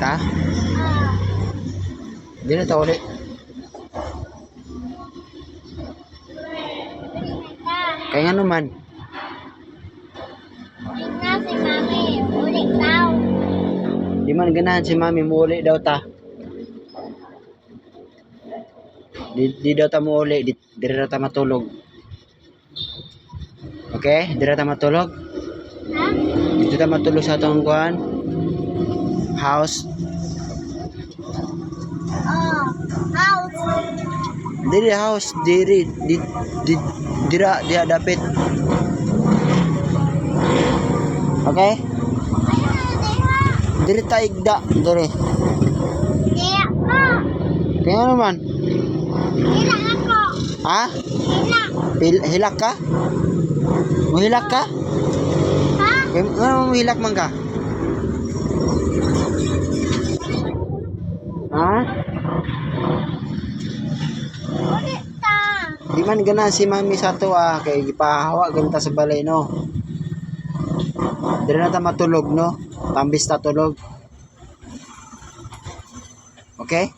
Ka? Di na to ulit. Kaya nga naman. Tingnan si Mami, ulit daw. Di man ganahan si mami mo uli daw ta. Di daw ta mo uli. Di daw ta matulog. Okay? Di daw ta matulog. Ha? Dito ta matulog sa atong kuhan. House. Oh, house. Diri house. Diri. Dira. Dia dapit. Okay? Ayun, Diri ta igda. Diri. Kaya ko. Kaya nga naman. Hilang ako. Ha? Hilang. Hilak ka? Muhilak ka? Ha? Ano muhilak man ka? Ha? Ulit ta. Di man gana si mami sa to kay gipahawa ganita sa balay no. Dili na ta matulog no. Tambis ta tulog. Okay?